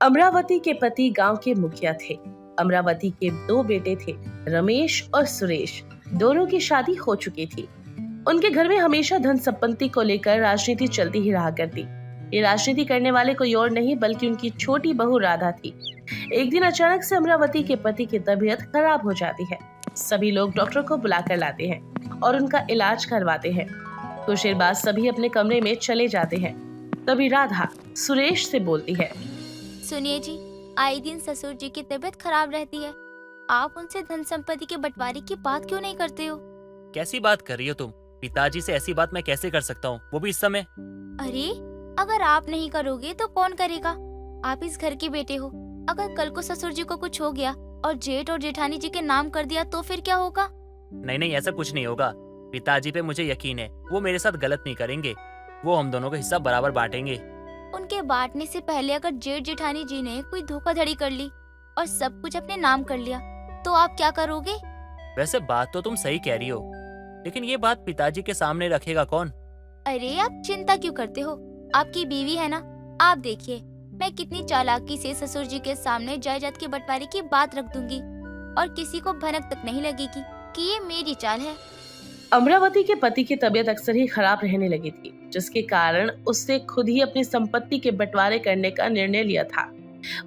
अमरावती के पति गांव के मुखिया थे। अमरावती के दो बेटे थे, रमेश और सुरेश। दोनों की शादी हो चुकी थी। उनके घर में हमेशा धन संपत्ति को लेकर राजनीति चलती ही रहा करती। ये राजनीति करने वाले कोई और नहीं बल्कि उनकी छोटी बहू राधा थी। एक दिन अचानक से अमरावती के पति की तबीयत खराब हो जाती है। सभी लोग डॉक्टर को बुलाकर लाते हैं और उनका इलाज करवाते हैं। कुछ देर बाद सभी अपने कमरे में चले जाते हैं। तभी राधा सुरेश से बोलती है, सुनिए जी, आए दिन ससुर जी की तबीयत खराब रहती है। आप उनसे धन संपत्ति के बंटवारे की बात क्यों नहीं करते हो? कैसी बात कर रही हो तुम? पिताजी से ऐसी बात मैं कैसे कर सकता हूँ, वो भी इस समय? अरे, अगर आप नहीं करोगे तो कौन करेगा? आप इस घर के बेटे हो। अगर कल को ससुर जी को कुछ हो गया और जेठ और जेठानी जी के नाम कर दिया तो फिर क्या होगा? नहीं, ऐसा कुछ नहीं होगा। पिताजी पे मुझे यकीन है, वो मेरे साथ गलत नहीं करेंगे। वो हम दोनों का हिस्सा बराबर बांटेंगे। उनके बांटने से पहले अगर जेठ जेठानी जी ने कोई धोखाधड़ी कर ली और सब कुछ अपने नाम कर लिया तो आप क्या करोगे? वैसे बात तो तुम सही कह रही हो, लेकिन ये बात पिताजी के सामने रखेगा कौन? अरे, आप चिंता क्यों करते हो? आपकी बीवी है ना। आप देखिए, मैं कितनी चालाकी से ससुर जी के सामने जायदाद के बंटवारे की बात रख दूंगी और किसी को भनक तक नहीं लगेगी कि ये मेरी चाल है। अमरावती के पति की तबीयत अक्सर ही खराब रहने लगी थी, जिसके कारण उससे खुद ही अपनी संपत्ति के बंटवारे करने का निर्णय लिया था।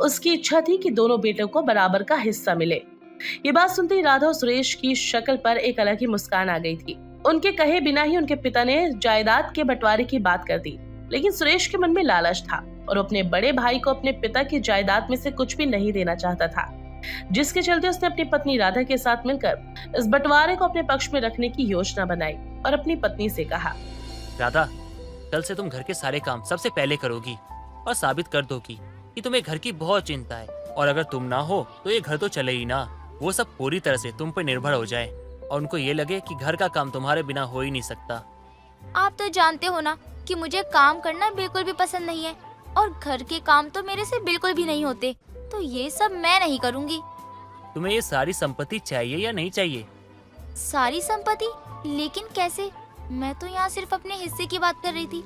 उसकी इच्छा थी कि दोनों बेटों को बराबर का हिस्सा मिले। ये बात सुनते ही राधा और सुरेश की शक्ल पर एक अलग ही मुस्कान आ गई थी। उनके कहे बिना ही उनके पिता ने जायदाद के बंटवारे की बात कर दी, लेकिन सुरेश के मन में लालच था और अपने बड़े भाई को अपने पिता की जायदाद में से कुछ भी नहीं देना चाहता था, जिसके चलते उसने अपनी पत्नी राधा के साथ मिलकर इस बंटवारे को अपने पक्ष में रखने की योजना बनाई और अपनी पत्नी से कहा, राधा, कल से तुम घर के सारे काम सबसे पहले करोगी और साबित कर दोगी कि तुम्हें घर की बहुत चिंता है, और अगर तुम ना हो तो ये घर तो चले ही ना। वो सब पूरी तरह से तुम पर निर्भर हो जाए और उनको ये लगे कि घर का काम तुम्हारे बिना हो ही नहीं सकता। आप तो जानते हो ना कि मुझे काम करना बिल्कुल भी पसंद नहीं है और घर के काम तो मेरे से बिल्कुल भी नहीं होते, तो ये सब मैं नहीं करूँगी। तुम्हें ये सारी संपत्ति चाहिए या नहीं चाहिए? सारी संपत्ति? लेकिन कैसे? मैं तो यहाँ सिर्फ अपने हिस्से की बात कर रही थी,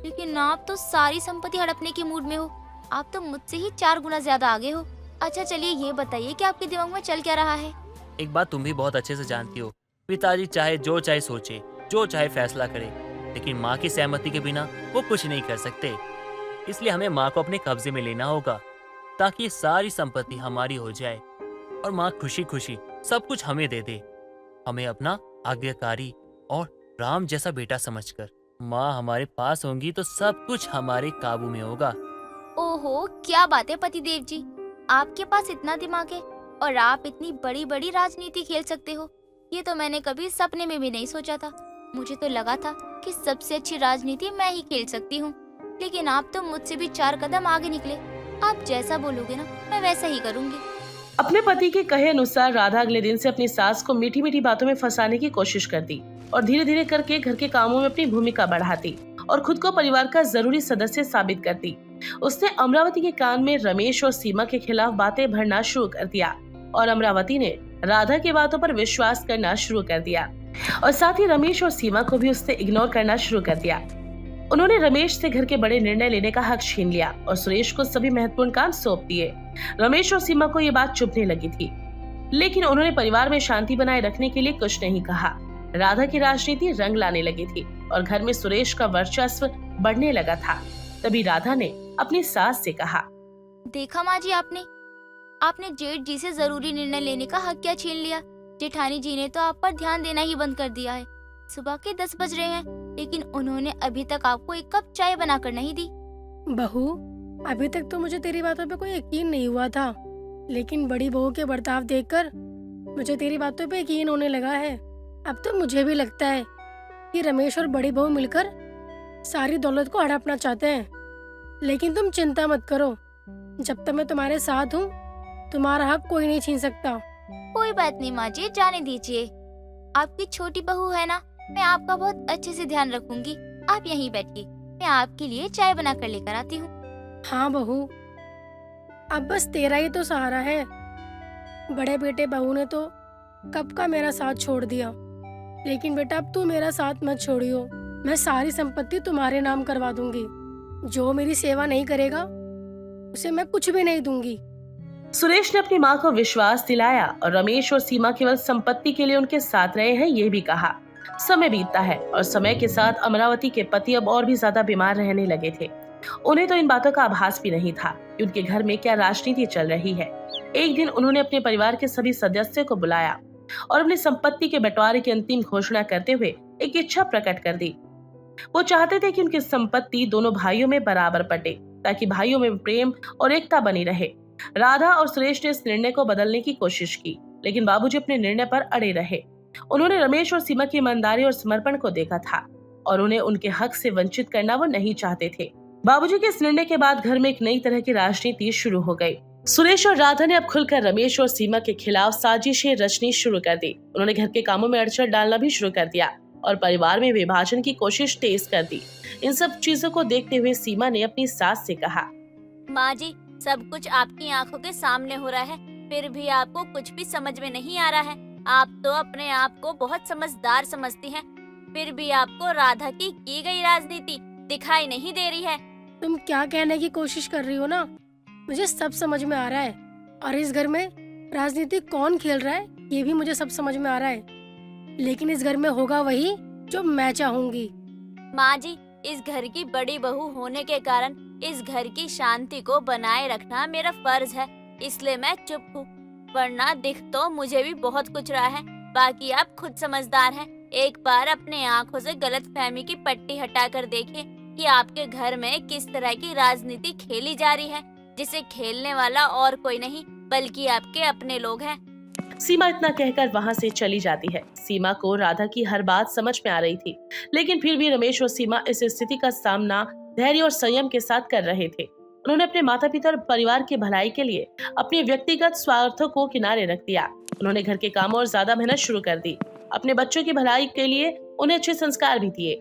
लेकिन आप तो सारी संपत्ति हड़पने के मूड में हो। आप तो मुझसे ही 4 गुना ज्यादा आगे हो। अच्छा चलिए, ये बताइए कि आपके दिमाग में चल क्या रहा है? एक बात तुम भी बहुत अच्छे से जानती हो, पिताजी चाहे जो चाहे सोचे, जो चाहे फैसला करे, लेकिन माँ की सहमति के बिना वो कुछ नहीं कर सकते। इसलिए हमें माँ को अपने कब्जे में लेना होगा ताकि ये सारी संपत्ति हमारी हो जाए और माँ खुशी खुशी सब कुछ हमें दे दे। हमें अपना आज्ञाकारी और राम जैसा बेटा समझकर माँ हमारे पास होंगी तो सब कुछ हमारे काबू में होगा। ओहो, क्या बात है पतिदेव जी, आपके पास इतना दिमाग है और आप इतनी बड़ी बड़ी राजनीति खेल सकते हो। ये तो मैंने कभी सपने में भी नहीं सोचा था। मुझे तो लगा था कि सबसे अच्छी राजनीति मैं ही खेल सकती हूँ, लेकिन आप तो मुझसे भी 4 कदम आगे निकले। आप जैसा बोलोगे ना, मैं वैसा ही करूँगी। अपने पति के कहे अनुसार राधा अगले दिन से अपनी सास को मीठी मीठी बातों में फंसाने की कोशिश करती और धीरे धीरे करके घर के कामों में अपनी भूमिका बढ़ाती और खुद को परिवार का जरूरी सदस्य साबित करती। उसने अमरावती के कान में रमेश और सीमा के खिलाफ बातें भरना शुरू कर दिया और अमरावती ने राधा की बातों पर विश्वास करना शुरू कर दिया और साथ ही रमेश और सीमा को भी उससे इग्नोर करना शुरू कर दिया। उन्होंने रमेश से घर के बड़े निर्णय लेने का हक छीन लिया और सुरेश को सभी महत्वपूर्ण काम सौंप दिए। रमेश और सीमा को ये बात चुभने लगी थी, लेकिन उन्होंने परिवार में शांति बनाए रखने के लिए कुछ नहीं कहा। राधा की राजनीति रंग लाने लगी थी और घर में सुरेश का वर्चस्व बढ़ने लगा था। तभी राधा ने अपनी सास से कहा, देखा माँ जी, आपने जेठ जी से जरूरी निर्णय लेने का हक क्या छीन लिया? जेठानी जी ने तो आप पर ध्यान देना ही बंद कर दिया है। सुबह के 10 बज रहे हैं, लेकिन उन्होंने अभी तक आपको एक कप चाय बनाकर नहीं दी। बहू, अभी तक तो मुझे तेरी बातों पे कोई यकीन नहीं हुआ था, लेकिन बड़ी बहू के बर्ताव देखकर मुझे तेरी बातों पे यकीन होने लगा है। अब तो मुझे भी लगता है कि रमेश और बड़ी बहू मिलकर सारी दौलत को हड़पना चाहते हैं, लेकिन तुम चिंता मत करो। जब तक मैं तुम्हारे साथ हूँ, तुम्हारा हक कोई नहीं छीन सकता। कोई बात नहीं माँ जी, जाने दीजिए। आपकी छोटी बहू है ना, मैं आपका बहुत अच्छे से ध्यान रखूंगी। आप यहीं बैठिए, मैं आपके लिए चाय बना कर लेकर आती हूँ। हाँ बहू, अब बस तेरा ही तो सहारा है। बड़े बेटे बहू ने तो कब का मेरा साथ छोड़ दिया, लेकिन बेटा अब तू मेरा साथ मत छोड़ियो। मैं सारी संपत्ति तुम्हारे नाम करवा दूंगी। जो मेरी सेवा नहीं करेगा उसे मैं कुछ भी नहीं दूंगी। सुरेश ने अपनी मां को विश्वास दिलाया और रमेश और सीमा केवल संपत्ति के लिए उनके साथ रहे हैं ये भी कहा। समय बीतता है और समय के साथ अमरावती के पति अब और भी ज्यादा बीमार रहने लगे थे। उन्हें तो इन बातों का आभास भी नहीं था कि उनके घर में क्या राजनीति चल रही है। एक दिन उन्होंने अपने परिवार के सभी सदस्यों को बुलाया और अपनी संपत्ति के बंटवारे की अंतिम घोषणा करते हुए एक इच्छा प्रकट कर दी। वो चाहते थे कि उनकी संपत्ति दोनों भाइयों में बराबर बटे ताकि भाइयों में प्रेम और एकता बनी रहे। राधा और सुरेश ने इस निर्णय को बदलने की कोशिश की, लेकिन बाबूजी अपने निर्णय पर अड़े रहे। उन्होंने रमेश और सीमा की ईमानदारी और समर्पण को देखा था और उन्हें उनके हक से वंचित करना वो नहीं चाहते थे। बाबूजी के इस निर्णय के बाद घर में एक नई तरह की राजनीति शुरू हो गई। सुरेश और राधा ने अब खुलकर रमेश और सीमा के खिलाफ साजिशें रचनी शुरू कर दी। उन्होंने घर के कामों में अड़चन डालना भी शुरू कर दिया और परिवार में विभाजन की कोशिश तेज कर दी। इन सब चीजों को देखते हुए सीमा ने अपनी सास से कहा, माँ जी, सब कुछ आपकी आंखों के सामने हो रहा है, फिर भी आपको कुछ भी समझ में नहीं आ रहा है। आप तो अपने आप को बहुत समझदार समझती हैं, फिर भी आपको राधा की गई राजनीति दिखाई नहीं दे रही है। तुम क्या कहने की कोशिश कर रही हो ना, मुझे सब समझ में आ रहा है। और इस घर में राजनीति कौन खेल रहा है ये भी मुझे सब समझ में आ रहा है, लेकिन इस घर में होगा वही जो मैं चाहूंगी। माँ जी, इस घर की बड़ी बहू होने के कारण इस घर की शांति को बनाए रखना मेरा फर्ज है, इसलिए मैं चुप हूँ। वरना दिख तो मुझे भी बहुत कुछ रहा है, बाकी आप खुद समझदार हैं। एक बार अपने आँखों से गलतफहमी की पट्टी हटाकर देखिए कि आपके घर में किस तरह की राजनीति खेली जा रही है, जिसे खेलने वाला और कोई नहीं बल्कि आपके अपने लोग हैं। सीमा इतना कहकर वहां से चली जाती है। सीमा को राधा की हर बात समझ में आ रही थी, लेकिन फिर भी रमेश और सीमा इस स्थिति का सामना धैर्य और संयम के साथ कर रहे थे। उन्होंने अपने माता पिता और परिवार की भलाई के लिए अपने व्यक्तिगत स्वार्थों को किनारे रख दिया। उन्होंने घर के कामों और ज्यादा मेहनत शुरू कर दी। अपने बच्चों की भलाई के लिए उन्हें अच्छे संस्कार भी दिए।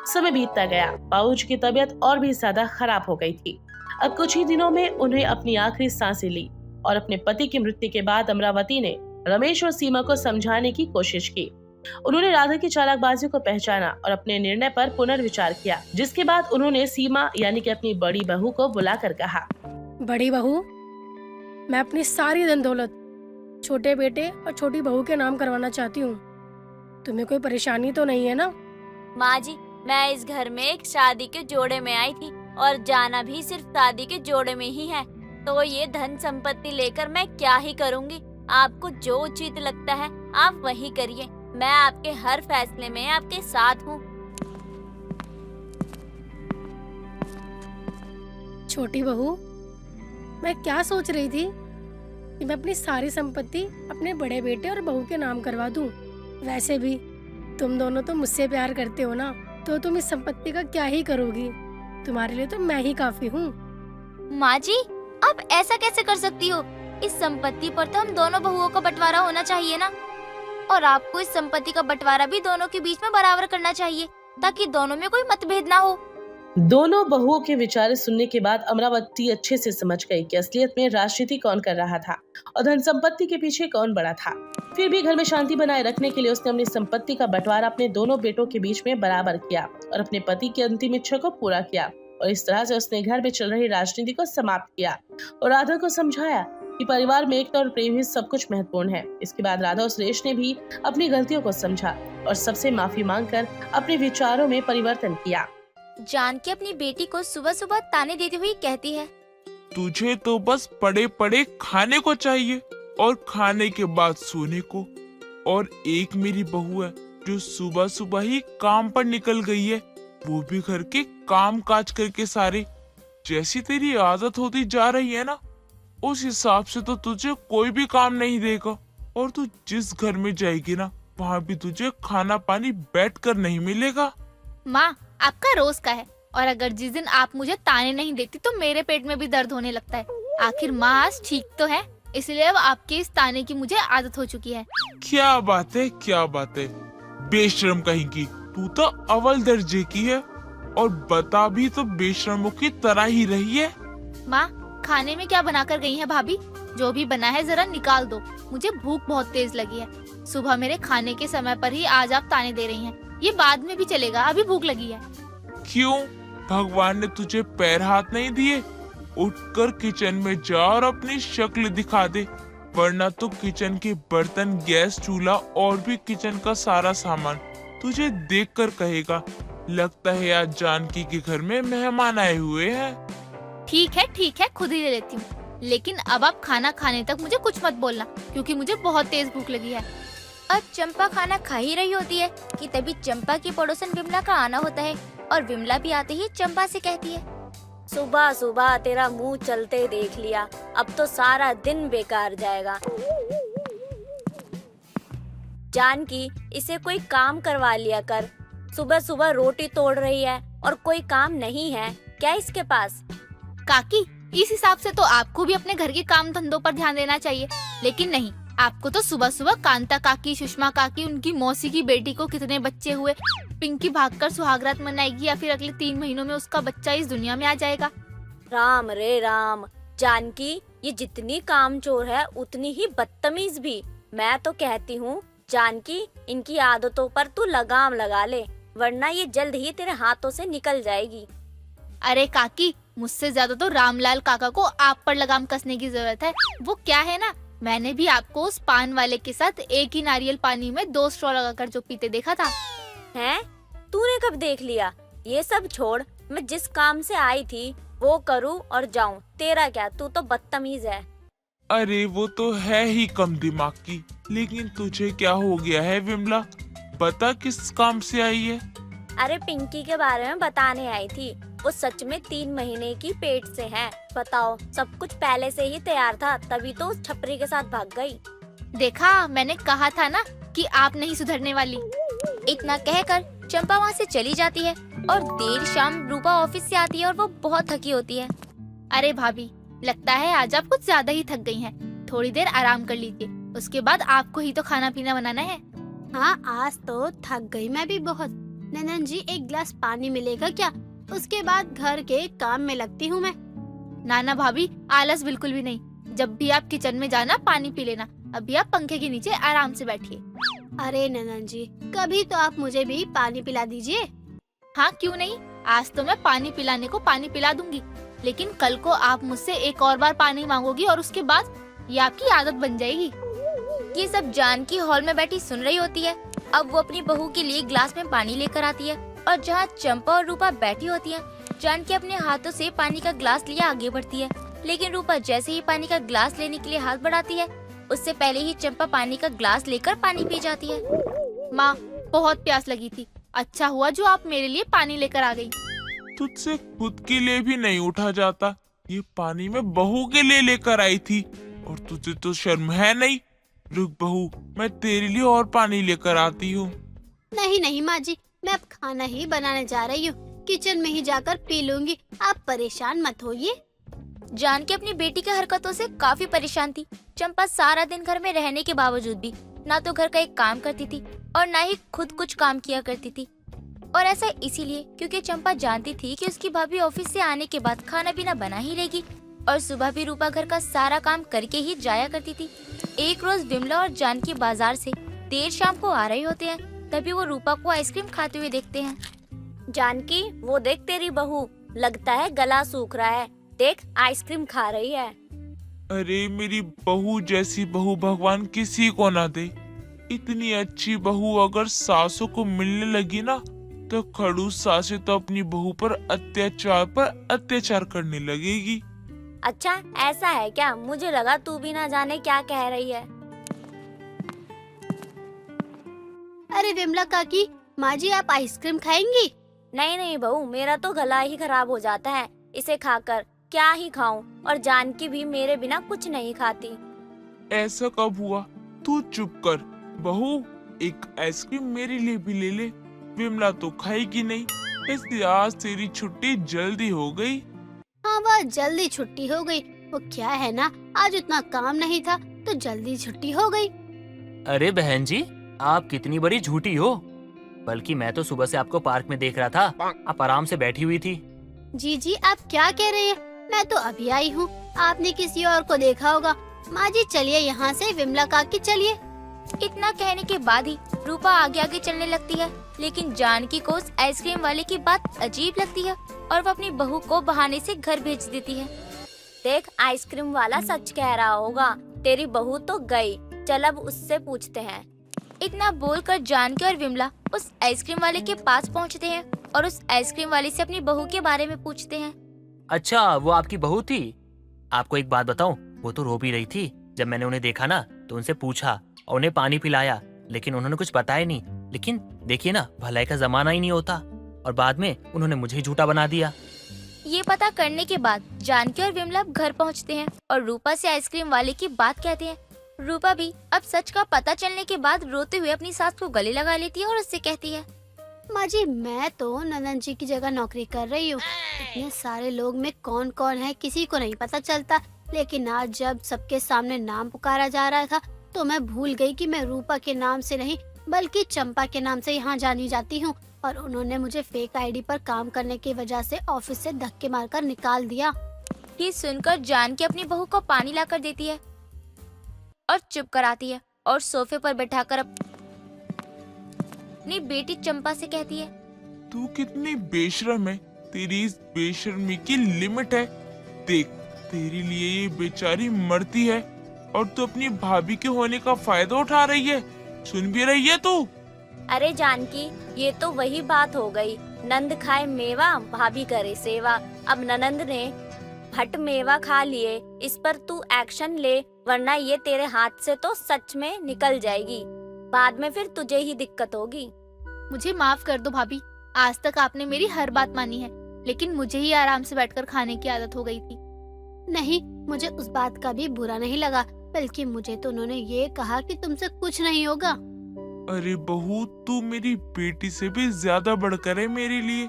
समय बीतता गया, बाबूजी की तबीयत और भी ज्यादा खराब हो गई थी। अब कुछ ही दिनों में उन्हें अपनी आखिरी सांसें ली और अपने पति की मृत्यु के बाद अमरावती ने रमेश और सीमा को समझाने की कोशिश की। उन्होंने राधा की चालाकबाजी को पहचाना और अपने निर्णय पर पुनर्विचार किया, जिसके बाद उन्होंने सीमा यानी कि अपनी बड़ी बहू को बुलाकर कहा, बड़ी बहू, मैं अपनी सारी धन दौलत छोटे बेटे और छोटी बहू के नाम करवाना चाहती हूँ। तुम्हें कोई परेशानी तो नहीं है ना? माँ जी, मैं इस घर में एक शादी के जोड़े में आई थी और जाना भी सिर्फ शादी के जोड़े में ही है, तो ये धन संपत्ति लेकर मैं क्या ही करूँगी। आपको जो उचित लगता है आप वही करिए, मैं आपके हर फैसले में आपके साथ हूँ। छोटी बहू, मैं क्या सोच रही थी कि मैं अपनी सारी संपत्ति अपने बड़े बेटे और बहू के नाम करवा दूं। वैसे भी तुम दोनों तो मुझसे प्यार करते हो ना, तो तुम इस संपत्ति का क्या ही करोगी। तुम्हारे लिए तो मैं ही काफी हूँ। माँ जी, आप ऐसा कैसे कर सकती हो? इस संपत्ति पर तो हम दोनों बहुओं का बंटवारा होना चाहिए ना, और आपको इस संपत्ति का बंटवारा भी दोनों के बीच में बराबर करना चाहिए ताकि दोनों में कोई मतभेद ना हो। दोनों बहुओं के विचार सुनने के बाद अमरावती अच्छे से समझ गई कि असलियत में राजनीति कौन कर रहा था और धन संपत्ति के पीछे कौन बड़ा था। फिर भी घर में शांति बनाए रखने के लिए उसने अपनी संपत्ति का बंटवारा अपने दोनों बेटों के बीच में बराबर किया और अपने पति की अंतिम इच्छा को पूरा किया। और इस तरह से उसने घर में चल रही राजनीति को समाप्त किया और राधा को समझाया कि परिवार में एकता और प्रेम ही सब कुछ महत्वपूर्ण है। इसके बाद राधा और सुरेश ने भी अपनी गलतियों को समझा और सबसे माफी मांगकर अपने विचारों में परिवर्तन किया। जानकी अपनी बेटी को सुबह सुबह ताने देती हुई कहती है, तुझे तो बस पड़े पड़े खाने को चाहिए और खाने के बाद सोने को। और एक मेरी बहू है जो सुबह सुबह ही काम पर निकल गई है, वो भी घर के काम काज करके सारे। जैसी तेरी आदत होती जा रही है ना, उस हिसाब से तो तुझे कोई भी काम नहीं देगा। और तू जिस घर में जाएगी ना, वहाँ भी तुझे खाना पानी बैठकर नहीं मिलेगा। माँ, आपका रोज का है, और अगर जिस दिन आप मुझे ताने नहीं देती तो मेरे पेट में भी दर्द होने लगता है। आखिर माँ आज ठीक तो है, इसलिए अब आपके इस ताने की मुझे आदत हो चुकी है। क्या बात है, क्या बात है, बेशर्म कहीं की। तू तो अव्वल दर्जे की है और बता भी तो बेशर्मों की तरह ही रही है। माँ, खाने में क्या बनाकर गई है भाभी? जो भी बना है जरा निकाल दो, मुझे भूख बहुत तेज लगी है। सुबह मेरे खाने के समय पर ही आज आप ताने दे रही हैं। ये बाद में भी चलेगा, अभी भूख लगी है। क्यों? भगवान ने तुझे पैर हाथ नहीं दिए? उठकर किचन में जा और अपनी शक्ल दिखा दे, वरना तो किचन के बर्तन, गैस चूल्हा और भी किचन का सारा सामान तुझे देखकर कहेगा, लगता है आज जानकी के घर में मेहमान आए हुए हैं। ठीक है, खुद ही ले लेती हूँ। लेकिन अब आप खाना खाने तक मुझे कुछ मत बोलना, क्योंकि मुझे बहुत तेज भूख लगी है। और चंपा खाना खा ही रही होती है कि तभी चंपा की पड़ोसन विमला का आना होता है, और विमला भी आते ही चंपा से कहती है, सुबह सुबह तेरा मुंह चलते देख लिया, अब तो सारा दिन बेकार जाएगा। जानकी, इसे कोई काम करवा लिया कर। सुबह सुबह रोटी तोड़ रही है और कोई काम नहीं है क्या इसके पास? काकी, इस हिसाब से तो आपको भी अपने घर के काम धंधों पर ध्यान देना चाहिए, लेकिन नहीं, आपको तो सुबह सुबह कांता काकी, सुषमा काकी, उनकी मौसी की बेटी को कितने बच्चे हुए, पिंकी भागकर सुहागरात मनाएगी या फिर अगले 3 महीनों में उसका बच्चा इस दुनिया में आ जाएगा। राम रे राम, जानकी ये जितनी कामचोर है उतनी ही बदतमीज भी। मैं तो कहती हूँ जानकी, इनकी आदतों पर तू लगाम लगा ले, वरना ये जल्द ही तेरे हाथों से निकल जाएगी। अरे काकी, मुझसे ज्यादा तो रामलाल काका को आप पर लगाम कसने की जरूरत है। वो क्या है ना, मैंने भी आपको उस पान वाले के साथ एक ही नारियल पानी में 2 स्ट्रॉ लगाकर जो पीते देखा था। हैं? तूने कब देख लिया? ये सब छोड़, मैं जिस काम से आई थी वो करूँ और जाऊँ, तेरा क्या? तू तो बदतमीज है। अरे वो तो है ही कम दिमाग की, लेकिन तुझे क्या हो गया है विमला? बता किस काम से आई है? अरे पिंकी के बारे में बताने आई थी। वो सच में 3 महीने की पेट से है। बताओ, सब कुछ पहले से ही तैयार था, तभी तो उस छपरी के साथ भाग गई। देखा, मैंने कहा था ना कि आप नहीं सुधरने वाली। इतना कहकर चंपा वहाँ से चली जाती है और देर शाम रूपा ऑफिस से आती है और वो बहुत थकी होती है। अरे भाभी, लगता है आज आप कुछ ज्यादा ही थक गई हैं। थोड़ी देर आराम कर लीजिए, उसके बाद आपको ही तो खाना पीना बनाना है। हाँ, आज तो थक गई मैं भी बहुत। ननन जी, एक गिलास पानी मिलेगा क्या? उसके बाद घर के काम में लगती हूँ मैं। नाना भाभी, आलस बिल्कुल भी नहीं। जब भी आप किचन में जाना पानी पी लेना। अभी आप पंखे के नीचे आराम से बैठिए। अरे ननन जी, कभी तो आप मुझे भी पानी पिला दीजिए। हाँ, क्यों नहीं, आज तो मैं पानी पिलाने को पानी पिला दूंगी, लेकिन कल को आप मुझसे एक और बार पानी मांगोगी और उसके बाद ये आपकी आदत बन जाएगी। ये सब जानकी हॉल में बैठी सुन रही होती है। अब वो अपनी बहू के लिए ग्लास में पानी लेकर आती है और जहाँ चंपा और रूपा बैठी होती है, जानकी अपने हाथों से पानी का ग्लास लिया आगे बढ़ती है। लेकिन रूपा जैसे ही पानी का ग्लास लेने के लिए हाथ बढ़ाती है, उससे पहले ही चंपा पानी का ग्लास लेकर पानी पी जाती है। माँ, बहुत प्यास लगी थी। अच्छा हुआ जो आप मेरे लिए पानी लेकर आ गई। तुझसे खुद के लिए भी नहीं उठा जाता, ये पानी मैं बहू के लिए लेकर आई थी, और तुझे तो शर्म है नहीं? रुक बहू, मैं तेरे लिए और पानी लेकर आती हूँ। नहीं नहीं माँ जी, मैं अब खाना ही बनाने जा रही हूँ, किचन में ही जाकर पी लूंगी, आप परेशान मत होइए। जानकी अपनी बेटी की हरकतों से काफी परेशान थी। चंपा सारा दिन घर में रहने के बावजूद भी ना तो घर का एक काम करती थी और ना ही खुद कुछ काम किया करती थी। और ऐसा इसीलिए क्योंकि चंपा जानती थी कि उसकी भाभी ऑफिस से आने के बाद खाना पीना बना ही लेगी, और सुबह भी रूपा घर का सारा काम करके ही जाया करती थी। एक रोज विमला और जानकी बाजार से देर शाम को आ रहे होते हैं, तभी वो रूपा को आइसक्रीम खाते हुए देखते हैं। जानकी, वो देख तेरी बहू, लगता है गला सूख रहा है, देख आइसक्रीम खा रही है। अरे मेरी बहू जैसी बहू भगवान किसी को ना दे। इतनी अच्छी बहू अगर सासों को मिलने लगी ना, तो खड़ूस सासें तो अपनी बहू पर अत्याचार करने लगेगी। अच्छा, ऐसा है क्या? मुझे लगा तू भी ना जाने क्या कह रही है। अरे विमला काकी, माँ जी आप आइसक्रीम खाएंगी? नहीं नहीं बहू, मेरा तो गला ही खराब हो जाता है इसे खाकर, क्या ही खाऊं। और जानकी भी मेरे बिना कुछ नहीं खाती। ऐसा कब हुआ? तू चुप कर बहू, एक आइसक्रीम मेरे लिए भी ले ले। विमला तो खाएगी नहीं, इसलिए आज तेरी छुट्टी जल्दी हो गई। हाँ, वह जल्दी छुट्टी हो गई। वो क्या है ना, आज उतना काम नहीं था तो जल्दी छुट्टी हो गई। अरे बहन जी, आप कितनी बड़ी झूठी हो। बल्कि मैं तो सुबह से आपको पार्क में देख रहा था, आप आराम से बैठी हुई थी। जी जी, आप क्या कह रहे हैं? मैं तो अभी आई हूँ, आपने किसी और को देखा होगा। माँ जी चलिए यहाँ से, विमला काकी चलिए। इतना कहने के बाद ही रूपा आगे आगे चलने लगती है, लेकिन जानकी को उस आइसक्रीम वाले की बात अजीब लगती है और वो अपनी बहू को बहाने से घर भेज देती है। देख, आइसक्रीम वाला सच कह रहा होगा, तेरी बहू तो गई। चल अब उससे पूछते हैं। इतना बोलकर जानकी और विमला उस आइसक्रीम वाले के पास पहुंचते हैं और उस आइसक्रीम वाले से अपनी बहू के बारे में पूछते हैं। अच्छा, वो आपकी बहू थी? आपको एक बात बताऊं, वो तो रो भी रही थी। जब मैंने उन्हें देखा ना तो उनसे पूछा और उन्हें पानी पिलाया, लेकिन उन्होंने कुछ बताया नहीं। लेकिन देखिए ना, भलाई का जमाना ही नहीं होता, और बाद में उन्होंने मुझे ही झूठा बना दिया। ये पता करने के बाद जानकी और विमला घर पहुंचते हैं और रूपा से आइसक्रीम वाले की बात कहते हैं। रूपा भी अब सच का पता चलने के बाद रोते हुए अपनी सास को गले लगा लेती है और उससे कहती है, माँ जी, मैं तो नंदन जी की जगह नौकरी कर रही हूँ। इतने सारे लोग में कौन कौन है किसी को नहीं पता चलता, लेकिन आज जब सबके सामने नाम पुकारा जा रहा था तो मैं भूल गई कि मैं रूपा के नाम से नहीं बल्कि चंपा के नाम से यहाँ जानी जाती हूँ। और उन्होंने मुझे फेक आईडी पर काम करने की वजह से ऑफिस से धक्के मारकर निकाल दिया। ये सुनकर जानकी अपनी बहू को पानी लाकर देती है और चुप कराती है और सोफे पर बैठाकर अपनी बेटी चंपा से कहती है, तू कितनी बेशर्म है, तेरी इस बेशर्मी की लिमिट है। देख, तेरे लिए ये बेचारी मरती है और तू अपनी भाभी के होने का फायदा उठा रही है। सुन भी रही है तू? अरे जानकी, ये तो वही बात हो गई, नंद खाए मेवा भाभी करे सेवा। अब ननंद ने भट मेवा खा लिए, इस पर तू एक्शन ले, वरना ये तेरे हाथ से तो सच में निकल जाएगी। बाद में फिर तुझे ही दिक्कत होगी। मुझे माफ कर दो भाभी, आज तक आपने मेरी हर बात मानी है, लेकिन मुझे ही आराम से बैठकर खाने की आदत हो गई थी। नहीं, मुझे उस बात का भी बुरा नहीं लगा, बल्कि मुझे तो उन्होंने ये कहा कि तुमसे कुछ नहीं होगा। अरे बहू, तू मेरी बेटी से भी ज्यादा बढ़कर है मेरे लिए।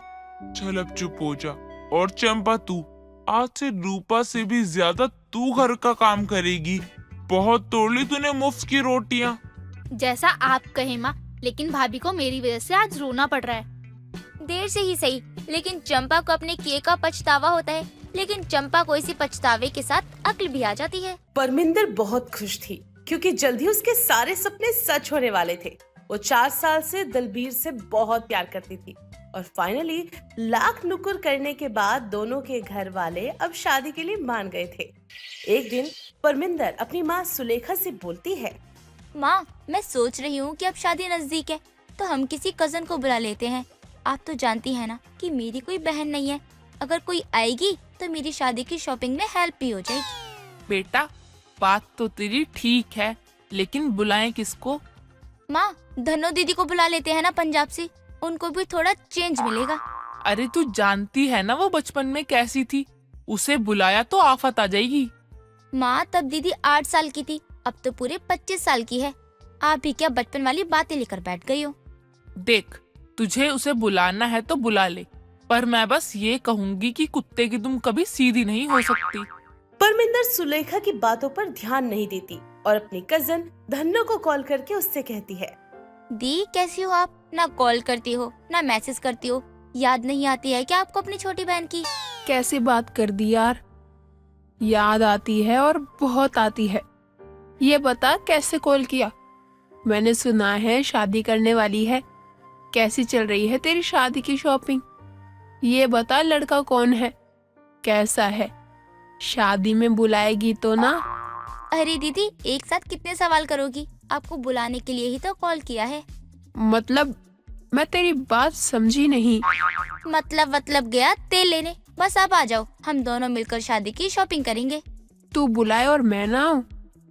चल अब चुप हो जा। और चंपा, तू आज से रूपा से भी ज्यादा तू घर का काम करेगी। बहुत तोड़ ली तूने मुफ्त की रोटियां। जैसा आप कहे माँ, लेकिन भाभी को मेरी वजह से आज रोना पड़ रहा है। देर से ही सही, लेकिन चंपा को अपने किए का पछतावा होता है। लेकिन चंपा को इसी पछतावे के साथ अक्ल भी आ जाती है। परमिंदर बहुत खुश थी क्योंकि जल्दी उसके सारे सपने सच होने वाले थे। वो 4 साल से दलबीर से बहुत प्यार करती थी और फाइनली लाख नुकुर करने के बाद दोनों के घर वाले अब शादी के लिए मान गए थे। एक दिन परमिंदर अपनी माँ सुलेखा से बोलती है, माँ, मैं सोच रही हूँ कि अब शादी नजदीक है तो हम किसी कजन को बुला लेते हैं। आप तो जानती है ना कि मेरी कोई बहन नहीं है, अगर कोई आएगी तो मेरी शादी की शॉपिंग में हेल्प भी हो जाएगी। बेटा, बात तो तेरी ठीक है, लेकिन बुलाएं किसको? माँ, धनो दीदी को बुला लेते हैं ना पंजाब से, उनको भी थोड़ा चेंज मिलेगा। अरे तू जानती है ना वो बचपन में कैसी थी, उसे बुलाया तो आफत आ जाएगी। माँ, तब दीदी 8 साल की थी, अब तो पूरे 25 साल की है। आप भी क्या बचपन वाली बातें लेकर बैठ गई हो। देख, तुझे उसे बुलाना है तो बुला ले, पर मैं बस ये कहूंगी कि कुत्ते की तुम कभी सीधी नहीं हो सकती। परमिंदर सुलेखा की बातों पर ध्यान नहीं देती और अपनी कजन धन्नो को कॉल करके उससे कहती है, दी कैसी हो आप? ना कॉल करती हो ना मैसेज करती हो, याद नहीं आती है क्या आपको अपनी छोटी बहन की? कैसी बात कर दी यार, याद आती है और बहुत आती है। ये बता कैसे कॉल किया? मैंने सुना है शादी करने वाली है, कैसी चल रही है तेरी शादी की शॉपिंग? ये बता लड़का कौन है, कैसा है, शादी में बुलाएगी तो ना? अरे दीदी, एक साथ कितने सवाल करोगी? आपको बुलाने के लिए ही तो कॉल किया है। मतलब मैं तेरी बात समझी नहीं। मतलब गया तेल लेने। बस आप आ जाओ, हम दोनों मिलकर शादी की शॉपिंग करेंगे। तू बुलाए और मैं ना आऊं,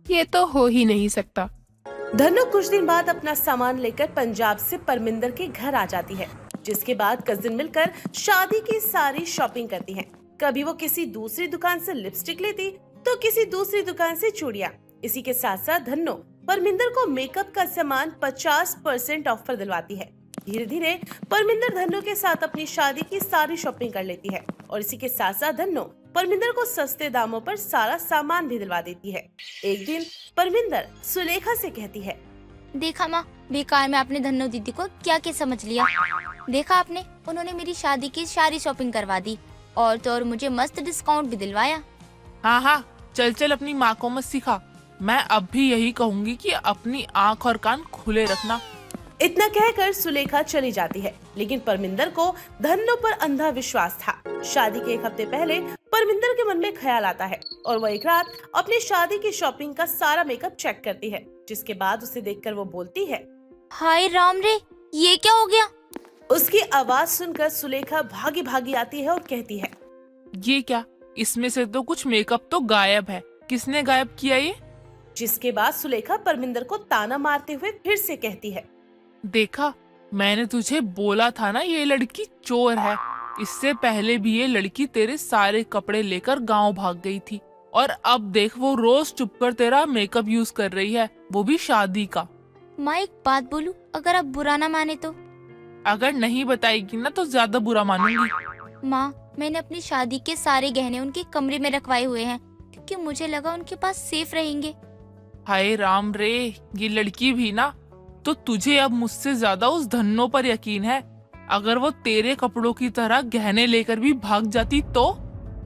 ये तो हो ही नहीं सकता। धन्नो कुछ दिन बाद अपना सामान लेकर पंजाब से परमिंदर के घर आ जाती है, जिसके बाद कजिन मिलकर शादी की सारी शॉपिंग करती हैं। कभी वो किसी दूसरी दुकान से लिपस्टिक लेती तो किसी दूसरी दुकान से चूड़ियां। इसी के साथ साथ धन्नो परमिंदर को मेकअप का सामान 50% ऑफ पर दिलवाती है। धीरे धीरे परमिंदर धन्नो के साथ अपनी शादी की सारी शॉपिंग कर लेती है और इसी के साथ साथ धन्नो परमिंदर को सस्ते दामों पर सारा सामान भी दिलवा देती है। एक दिन परमिंदर सुलेखा से कहती है, देखा माँ, बेकार में आपने धन्नो दीदी को क्या क्या समझ लिया। देखा आपने, उन्होंने मेरी शादी की सारी शॉपिंग करवा दी और तो और मुझे मस्त डिस्काउंट भी दिलवाया। हाँ, चल अपनी माँ को मत सिखा। मैं अब भी यही कहूँगी कि अपनी आँख और कान खुले रखना। इतना कहकर सुलेखा चली जाती है, लेकिन परमिंदर को धन्नो पर अंधा विश्वास था। शादी के 1 हफ्ते पहले परमिंदर के मन में ख्याल आता है और वो एक रात अपनी शादी की शॉपिंग का सारा मेकअप चेक करती है, जिसके बाद उसे देखकर वो बोलती है, हाय राम रे, ये क्या हो गया? उसकी आवाज सुनकर सुलेखा भागी भागी आती है और कहती है, ये क्या, इसमें से तो कुछ मेकअप तो गायब है। किसने गायब किया ये? जिसके बाद सुलेखा परमिंदर को ताना मारते हुए फिर से कहती है, देखा, मैंने तुझे बोला था ना ये लड़की चोर है। इससे पहले भी ये लड़की तेरे सारे कपड़े लेकर गांव भाग गई थी और अब देख वो रोज चुपकर तेरा मेकअप यूज कर रही है, वो भी शादी का। माँ एक बात बोलूं, अगर आप बुरा ना माने तो? अगर नहीं बताएगी ना तो ज्यादा बुरा मानूंगी। माँ, मैंने अपनी शादी के सारे गहने उनके कमरे में रखवाए हुए हैं क्योंकि मुझे लगा उनके पास सेफ रहेंगे। हाय राम रे, ये लड़की भी ना, तो तुझे अब मुझसे ज्यादा उस धन्नो पर यकीन है। अगर वो तेरे कपड़ों की तरह गहने लेकर भी भाग जाती तो?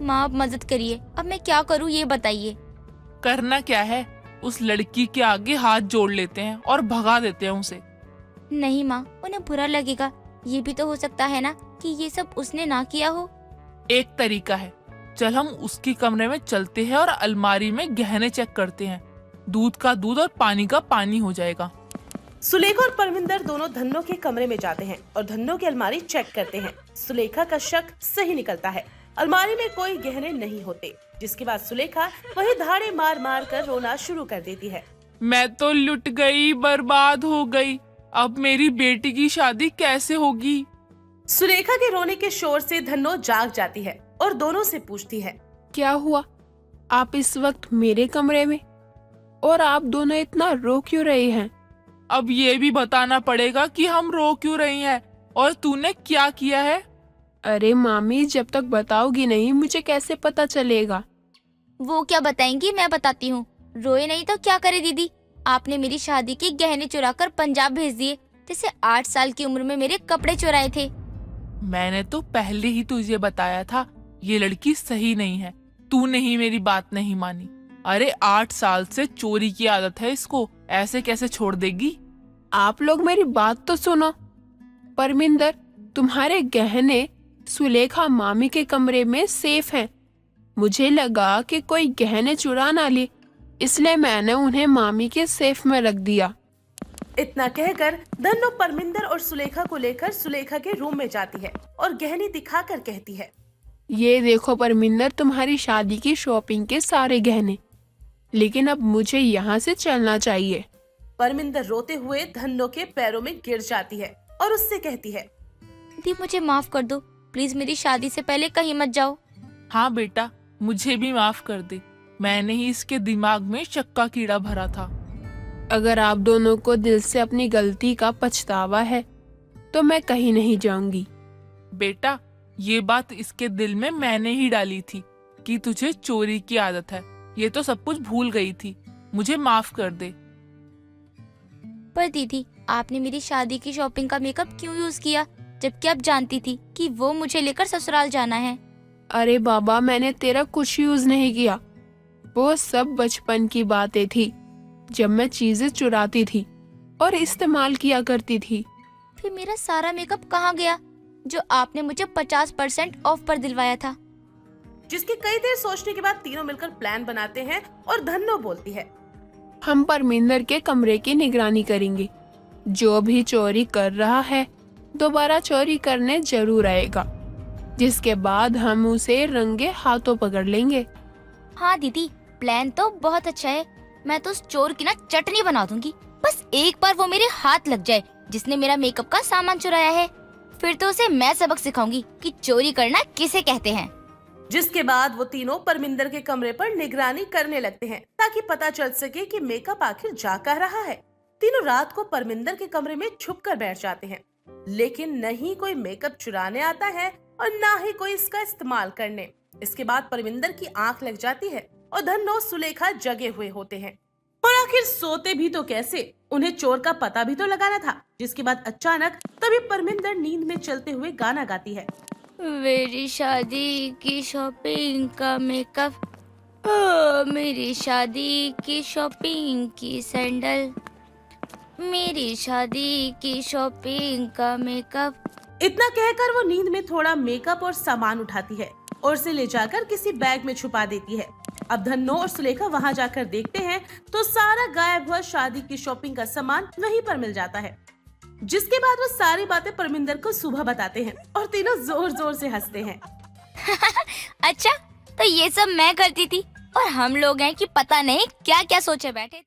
माँ आप मदद करिए, अब मैं क्या करूँ ये बताइए। करना क्या है, उस लड़की के आगे हाथ जोड़ लेते हैं और भगा देते हैं उसे। नहीं माँ, उन्हें बुरा लगेगा। ये भी तो हो सकता है ना कि ये सब उसने ना किया हो। एक तरीका है, चल हम उसके कमरे में चलते हैं और अलमारी में गहने चेक करते हैं। दूध का दूध और पानी का पानी हो जाएगा। सुलेखा और परमिंदर दोनों धन्नो के कमरे में जाते हैं और धन्नो की अलमारी चेक करते हैं। सुलेखा का शक सही निकलता है, अलमारी में कोई गहने नहीं होते। जिसके बाद सुलेखा वही धाड़े मार मार कर रोना शुरू कर देती है। मैं तो लुट गई, बर्बाद हो गई। अब मेरी बेटी की शादी कैसे होगी? सुलेखा के रोने के शोर से धन्नो जाग जाती है और दोनों से पूछती है, क्या हुआ? आप इस वक्त मेरे कमरे में और आप दोनों इतना रो क्यों रहे हैं? अब ये भी बताना पड़ेगा कि हम रो क्यों रही हैं और तूने क्या किया है। अरे मामी, जब तक बताओगी नहीं मुझे कैसे पता चलेगा? वो क्या बताएंगी, मैं बताती हूँ। रोए नहीं तो क्या करे दीदी, आपने मेरी शादी के गहने चुराकर पंजाब भेज दिए, जैसे 8 साल की उम्र में मेरे कपड़े चुराए थे। मैंने तो पहले ही तुझे बताया था ये लड़की सही नहीं है, तूने ही मेरी बात नहीं मानी। अरे 8 साल से चोरी की आदत है इसको, ऐसे कैसे छोड़ देगी? आप लोग मेरी बात तो सुनो। परमिंदर, तुम्हारे गहने सुलेखा मामी के कमरे में सेफ हैं। मुझे लगा कि कोई गहने चुरा ना ले, इसलिए मैंने उन्हें मामी के सेफ में रख दिया। इतना कहकर धन्नो परमिंदर और सुलेखा को लेकर सुलेखा के रूम में जाती है और गहने दिखाकर कहती है, ये देखो परमिंदर, तुम्हारी शादी की शॉपिंग के सारे गहने, लेकिन अब मुझे यहाँ से चलना चाहिए। परमिंदर रोते हुए धन्नो के पैरों में गिर जाती है और उससे कहती है, दी मुझे माफ कर दो, प्लीज मेरी शादी से पहले कहीं मत जाओ। हाँ बेटा, मुझे भी माफ कर दे, मैंने ही इसके दिमाग में शक का कीड़ा भरा था। अगर आप दोनों को दिल से अपनी गलती का पछतावा है तो मैं कहीं नहीं जाऊंगी। बेटा, ये बात इसके दिल में मैंने ही डाली थी कि तुझे चोरी की आदत है, ये तो सब कुछ भूल गई थी, मुझे माफ कर दे। पर दीदी, आपने मेरी शादी की शॉपिंग का मेकअप क्यों यूज किया, जबकि आप जानती थी कि वो मुझे लेकर ससुराल जाना है? अरे बाबा, मैंने तेरा कुछ यूज नहीं किया, वो सब बचपन की बातें थी जब मैं चीजें चुराती थी और इस्तेमाल किया करती थी। फिर मेरा सारा मेकअप कहाँ गया जो आपने मुझे 50% ऑफ पर दिलवाया था? जिसकी कई देर सोचने के बाद तीनों मिलकर प्लान बनाते हैं और धन्नो बोलती है, हम परमिंदर के कमरे की निगरानी करेंगे, जो भी चोरी कर रहा है दोबारा चोरी करने जरूर आएगा, जिसके बाद हम उसे रंगे हाथों पकड़ लेंगे। हाँ दीदी, प्लान तो बहुत अच्छा है, मैं तो उस चोर की ना चटनी बना दूंगी। बस एक बार वो मेरे हाथ लग जाए जिसने मेरा मेकअप का सामान चुराया है, फिर तो उसे मैं सबक सिखाऊंगी कि चोरी करना किसे कहते हैं। जिसके बाद वो तीनों परमिंदर के कमरे पर निगरानी करने लगते हैं ताकि पता चल सके कि मेकअप आखिर जा कर रहा है। तीनों रात को परमिंदर के कमरे में छुप कर बैठ जाते हैं, लेकिन नहीं कोई मेकअप चुराने आता है और ना ही कोई इसका इस्तेमाल करने। इसके बाद परमिंदर की आंख लग जाती है और धन्नो सुलेखा जगे हुए होते हैं। और आखिर सोते भी तो कैसे, उन्हें चोर का पता भी तो लगाना था। जिसके बाद अचानक तभी परमिंदर नींद में चलते हुए गाना गाती है, मेरी शादी की शॉपिंग का मेकअप, ओ मेरी शादी की शॉपिंग की सैंडल, मेरी शादी की शॉपिंग का मेकअप। इतना कहकर वो नींद में थोड़ा मेकअप और सामान उठाती है और उसे ले जाकर किसी बैग में छुपा देती है। अब धन्नो और सुलेखा वहां जाकर देखते हैं तो सारा गायब हुआ शादी की शॉपिंग का सामान वहीं पर मिल जाता है। जिसके बाद वो सारी बातें परमिंदर को सुबह बताते हैं और तीनों जोर जोर से हंसते हैं। अच्छा, तो ये सब मैं करती थी और हम लोग हैं कि पता नहीं क्या क्या सोचे बैठे थे।